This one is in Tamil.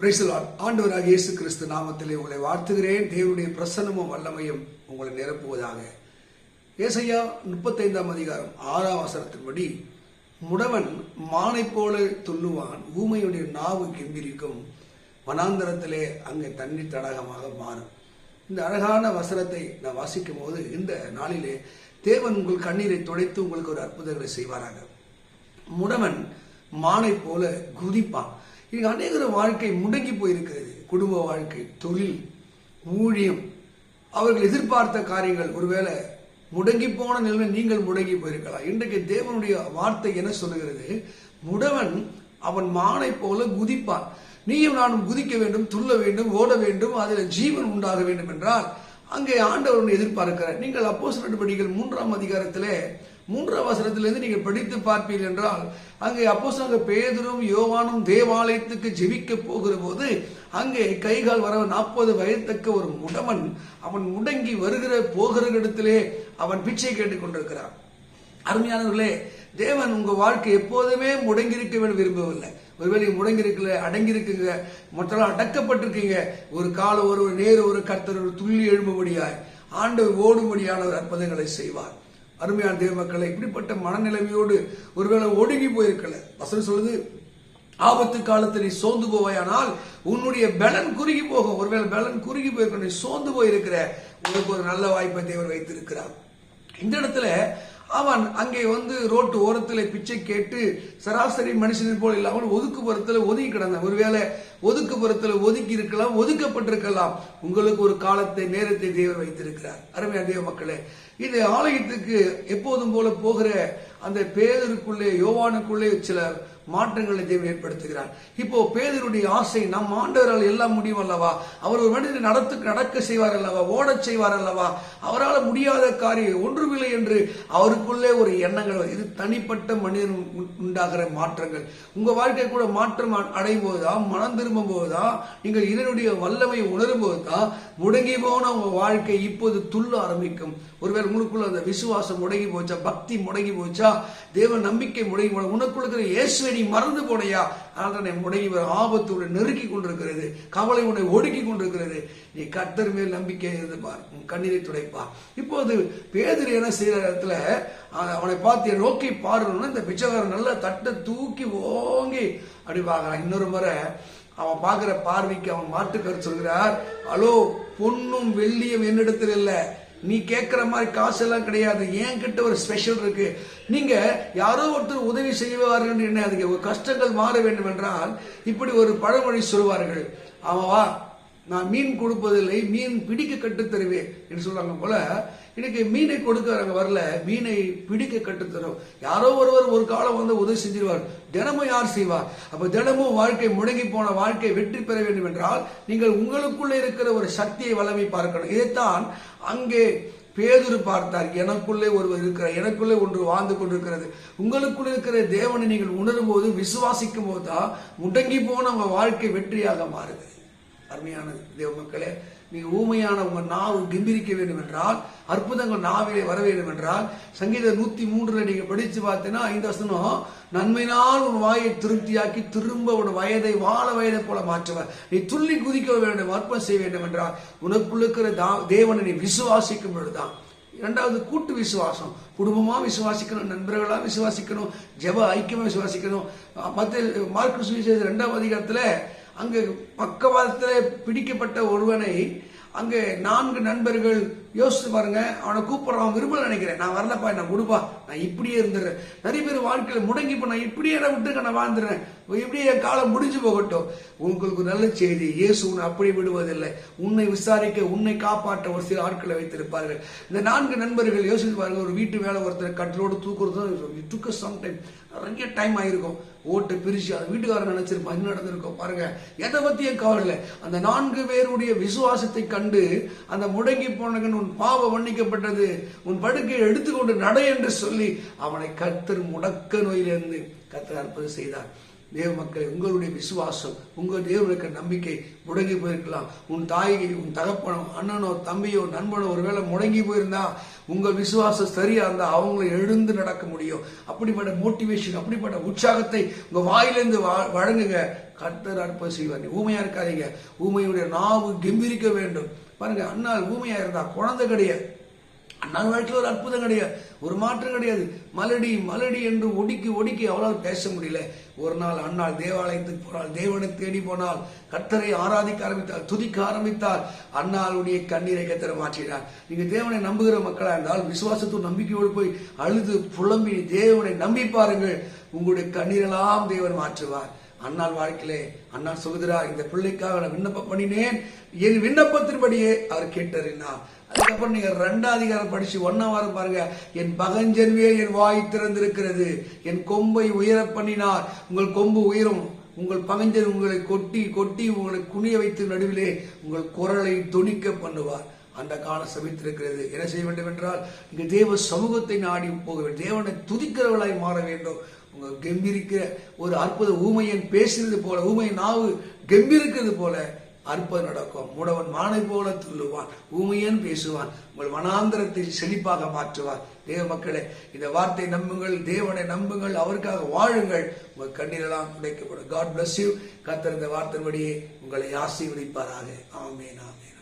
Praise the Lord. ஆண்டவராகிய இயேசு கிறிஸ்து நாமத்திலே உங்களை வாழ்த்துகிறேன். தேவனுடைய பிரசன்னமும் வல்லமையும் உங்களை நிரப்புவதாக. ஏசாயா 35 அதிகாரம் 6 வசனத்தின்படி, முடவன் மானை போல துள்ளுவான், ஊமையுடைய நாவு கெம்பிரிக்கும், வனாந்தரத்திலே அங்கே தண்ணீர் தடாகமாக மாறும். இந்த அழகான வசனத்தை நான் வாசிக்கும் போது, இந்த நாளிலே தேவன் உங்கள் கண்ணீரை துடைத்து உங்களுக்கு ஒரு அற்புதங்களை செய்வாராக. முடவன் மானை போல குதிப்பான். இங்க அநேகர வாழ்க்கை முடங்கி போயிருக்கிறது. குடும்ப வாழ்க்கை, தொழில், ஊழியம், அவர்கள் எதிர்பார்த்த காரியங்கள் ஒருவேளை முடங்கி போன நிலைமை நீங்கள் முடங்கி போயிருக்கலாம். இன்றைக்கு தேவனுடைய வார்த்தை என்ன சொல்லுகிறது? முடவன் அவன் மானை போல குதிப்பான். நீயும் நானும் குதிக்க வேண்டும், துள்ள வேண்டும், ஓட வேண்டும், அதில் ஜீவன் உண்டாக வேண்டும் என்றால் அங்கே ஆண்டவர் எதிர்பார்க்கிறார். நீங்கள் அப்போஸ்தலர் நடபடிகள் 3 அதிகாரத்திலே 3 வசனத்திலிருந்து நீங்கள் படித்து பார்ப்பீர்கள் என்றால், அங்கே அப்போஸ்தலர் பேதுரும் யோவானும் தேவாலயத்துக்கு ஜெபிக்க போகிற போது அங்கே கைகால் வர 40 வயதுக்கு ஒரு முடவன் அவன் முடங்கி போகிற இடத்திலே அவன் பிச்சை கேட்டுக் கொண்டிருக்கிறான். அருமையானவர்களே, தேவன் உங்க வாழ்க்கை எப்போதுமே முடங்கி இருக்க வேண்டும் விரும்பவில்லை. ஒருவேளை முடங்கி இருக்கல, அடங்கி இருக்குங்க, மற்றவர்கள் அடக்கப்பட்டிருக்கீங்க. ஒரு கால ஒரு நேரு ஒரு கர்த்தர் ஒரு துள்ளி எழும்பும்படியாய் ஆண்டவர் ஓடும்படியான ஒரு அற்புதங்களை செய்வார். அருமையான தேவ மக்களை, இப்படிப்பட்ட மனநிலைமையோடு ஒருவேளை ஒடுங்கி போயிருக்கல, வசனம் சொல்லுது, ஆபத்து காலத்தில் நீ சோர்ந்து போவாயானால் உன்னுடைய பலன் குறுகி போகும். ஒருவேளை பலன் குறுகி போயிருக்க, நீ சோர்ந்து போயிருக்கிற, உங்களுக்கு ஒரு நல்ல வாய்ப்பை தேவன் வைத்திருக்கிறார். இந்த இடத்துல அவன் அங்கே ரோட்டு ஓரத்தில் பிச்சை கேட்டு சராசரி மனுஷனை போல இல்லாமல் ஒதுக்குப்புறத்தில் ஒதுக்கி கிடந்தான். ஒருவேளை ஒதுக்குப்புறத்தில் ஒதுக்கி இருக்கலாம், ஒதுக்கப்பட்டிருக்கலாம். உங்களுக்கு ஒரு காலத்தை, நேரத்தை தேவன் வைத்திருக்கிறார். அருமையான தேவ மக்களே, இது ஆலயத்துக்கு எப்போதும் போல போகிற அந்த பேதருக்குள்ளே, யோவானுக்குள்ளே சில மாற்றங்களை தேவன் ஏற்படுத்துகிறார். இப்போ பேதருடைய ஆசை, நம் ஆண்டவரால் எல்லாம் முடியும் அல்லவா, அவர் ஒரு மனிதனை நடக்க செய்வார் அல்லவா, ஓடச் செய்வார் அல்லவா, அவரால் முடியாத காரியம் ஒன்றுமில்லை என்று அவருக்குள்ளே ஒரு எண்ணங்கள். இது தனிப்பட்ட மனிதன் உண்டாகிற மாற்றங்கள். உங்க வாழ்க்கை கூட மாற்றம் அடையும் போதுதான், மனம் திரும்பும் போதுதான், நீங்கள் இதனுடைய வல்லமையை உணரும் போதுதான் முடங்கி போன உங்க வாழ்க்கை இப்போது துள்ள ஆரம்பிக்கும். ஒருவேளை உங்களுக்குள்ள அந்த விசுவாசம் முடங்கி போச்சா, பக்தி முடங்கி போச்சா, தேவ நம்பிக்கை முடங்கி போன, உனக்குள்ள இருக்கிற இயேசுவை நீ மறந்து போனையா, அதனால் முடங்கி ஆபத்து நெருக்கி கொண்டிருக்கிறது, கவலை உன்னை ஒடுக்கி கொண்டிருக்கிறது. நீ கர்த்தர் மேல் நம்பிக்கை இருந்து பார், கண்ணீரை துடைப்பார். இப்போது பேதுரு என்ன செய்யற இடத்துல அவனை பார்த்து நோக்கி பாருன்னு இந்த பிச்சைக்காரன் நல்லா தட்டை தூக்கி ஓங்கி அப்படி பார்க்கறான். இன்னொரு முறை அவன் பார்க்கிற பார்வைக்கு அவன் மாட்டு கருத்து சொல்கிறார், ஹலோ, பொன்னும் வெள்ளியும் என்னிடத்தில் இல்லை, நீ கேட்கிற மாதிரி காசு எல்லாம் கிடையாது, என் கிட்ட ஒரு ஸ்பெஷல் இருக்கு. நீங்க யாரோ ஒருத்தர் உதவி செய்வார்கள் என்ன, அதுக்கு ஒரு கஷ்டங்கள் மாற வேண்டும் என்றால் இப்படி ஒரு பழமொழி சொல்வார்கள், ஆமாவா, நான் மீன் கொடுப்பதில்லை, மீன் பிடிக்க கட்டுத் தருவேன் என்று சொல்றாங்க போல. இன்னைக்கு மீனை கொடுக்க வரல, மீனை பிடிக்க கட்டுத்தரும். யாரோ ஒருவர் ஒரு காலம் உதவி செஞ்சிருவார். தினமும் யார் செய்வார்? அப்ப தினமும் வாழ்க்கை முடங்கி போன வாழ்க்கை வெற்றி பெற வேண்டும் என்றால் நீங்கள் உங்களுக்குள்ள இருக்கிற ஒரு சக்தியை வல்லமை பார்க்கணும். இதைத்தான் அங்கே பேதுரு பார்த்தார். எனக்குள்ளே ஒருவர் இருக்கிறார், எனக்குள்ளே ஒன்று வாழ்ந்து கொண்டிருக்கிறது. உங்களுக்குள்ள இருக்கிற தேவனை நீங்கள் உணரும் போது, விசுவாசிக்கும் போது தான் முடங்கி போன உங்க வாழ்க்கை வெற்றியாக மாறுது. அருமையான தேவ மக்களே, நீங்க ஊமையான உங்க நாவு கெம்பீரிக்க வேண்டும் என்றால், அற்புதங்கள் நாவிலே வர வேண்டும் என்றால், சங்கீதம் 103 நீங்க படிச்சு பார்த்தீங்கன்னா 5 வசனம், நன்மையினால் உன் வாயை திருப்தியாக்கி திரும்ப உன் வயதை வாழ வயதை போல மாற்றுவார். நீ துள்ளி குதிக்க வேண்டும், அற்பம் செய்ய வேண்டும் என்றால் உனக்குள்ள இருக்கிற தேவனை நீ விசுவாசிக்கும் பொழுதுதான். இரண்டாவது, கூட்டு விசுவாசம். குடும்பமா விசுவாசிக்கணும், நண்பர்களா விசுவாசிக்கணும், ஜெப ஐக்கியமா விசுவாசிக்கணும். மார்க்கு சுவிசேஷம் 2 அதிகாரத்துல அங்கு பக்கவாதத்தில் பிடிக்கப்பட்ட ஒருவனை அங்கே 4 நண்பர்கள் யோசிச்சு பாருங்க, அவனை கூப்பிடுறான், விரும்பல நினைக்கிறேன், நான் வரலப்பா, நான் கொடுப்பா, நான் இப்படியே இருந்துடுறேன். நிறைய பேர் வாழ்க்கையில முடங்கி போன, இப்படியே நான் விட்டுருக்க, நான் வாழ்ந்துடுறேன், இப்படியே என் காலம் முடிஞ்சு போகட்டும். உங்களுக்கு நல்ல செய்தி, இயேசு உன்னை அப்படி விடுவதில்லை. உன்னை விசாரிக்க, உன்னை காப்பாற்ற ஒரு சில ஆட்களை வைத்திருப்பார்கள். இந்த 4 நண்பர்கள் யோசிச்சு பாருங்க, ஒரு வீட்டு வேலை ஒருத்தர் கட்டிலோடு தூக்குறது சம்டைம் நிறைய டைம் ஆயிருக்கும். ஓட்டு பிரிச்சு அது வீட்டுக்காரன் நினைச்சிருப்பான், என்ன நடந்திருக்கும் பாருங்க. எதை பத்தியும் கவலை இல்லை. அந்த 4 பேருடைய விசுவாசத்தை கண்டு அந்த முடங்கி போனவன், உன் பாவம் மன்னிக்கப்பட்டது, உன் படுக்கையை எடுத்துக்கொண்டு நட என்று சொல்லி அவனை கர்த்தர் முடக்க நோயிலிருந்து கர்த்தர் அற்புதம் செய்தார். தேவ மக்களை, உங்களுடைய விசுவாசம், உங்கள் தேவனுக்கு நம்பிக்கை முடங்கி போயிருக்கலாம். உன் தாயை, உன் தகப்பனோ, அண்ணனோ, தம்பியோ, நண்பனோ ஒருவேளை முடங்கி போயிருந்தா உங்கள் விசுவாசம் சரியா இருந்தா அவங்களை எழுந்து நடக்க முடியும். அப்படிப்பட்ட மோட்டிவேஷன், அப்படிப்பட்ட உற்சாகத்தை உங்க வாயிலிருந்து வழங்குங்க. கர்த்தர் அற்புதம் செய்வார். ஊமையா இருக்காதீங்க. ஊமையுடைய நாவு கெம்பீரிக்க வேண்டும். பாருங்க, அண்ணாள் ஊமையா இருந்தா குழந்தை கிடையாது. அண்ணாள் வாழ்க்கையில் ஒரு அற்புதம் கிடையாது, ஒரு மாற்றம் கிடையாது. மலடி மலடி என்று ஒடுக்கி அவளால் பேச முடியல. ஒரு நாள் அண்ணாள் தேவாலயத்துக்கு போனாள், தேவனை தேடி போனால், கர்த்தரை ஆராதிக்க ஆரம்பித்தார், துதிக்க ஆரம்பித்தார். அண்ணாளுடைய கண்ணீரை கர்த்தர் மாற்றினார். நீங்க தேவனை நம்புகிற மக்களா இருந்தால் விசுவாசத்தும் நம்பிக்கையோடு போய் அழுது புலம்பி தேவனை நம்பி பாருங்கள். உங்களுடைய கண்ணீரெல்லாம் தேவன் மாற்றுவார். அண்ணாள் வாழ்க்கையிலே அண்ணாள் சொல்கிறார், இந்த பிள்ளைக்காக நான் விண்ணப்பம் பண்ணினேன், என் விண்ணப்பத்தின்படியே அவர் கேட்டறினார். அதுக்கப்புறம் நீங்க 2ஆம் அதிகாரம் படிச்சு 1ஆம் வாரம் பாருங்க. என் பகஞ்சன்வே என் வாய் திறந்திருக்கிறது, என் கொம்பை உயர பண்ணினார். உங்கள் கொம்பு உயரும், உங்கள் பகஞ்சன் உங்களை கொட்டி கொட்டி உங்களை குனிய வைத்து நடுவிலே உங்கள் குரலை தொனிக்க பண்ணுவார். அந்த காலம் சபித்திருக்கிறது. என்ன செய்ய வேண்டும் என்றால், நீங்க தேவ சமூகத்தை நாடி போக வேண்டும், தேவனை துதிக்கிறவர்களாய் மாற வேண்டும். உங்க கம்பீரிக்கிற ஒரு அற்புத ஊமையன் பேசுறது போல, ஊமையன் நாவு கம்பீரிக்கிறது போல அற்புதம் நடக்கும். முடவன் மானை போல துள்ளுவான், ஊமையன் பேசுவான், உங்கள் வனாந்தரத்தை செழிப்பாக மாற்றுவார். தேவ மக்களே, இந்த வார்த்தை நம்புங்கள், தேவனை நம்புங்கள், அவருக்காக வாழுங்கள். உங்கள் கண்ணீரெல்லாம் துடைக்கப்படும். God bless you. கர்த்தர் இந்த வார்த்தையின்படியே உங்களை ஆசீர்வதிப்பாராக. ஆமென், ஆமென்.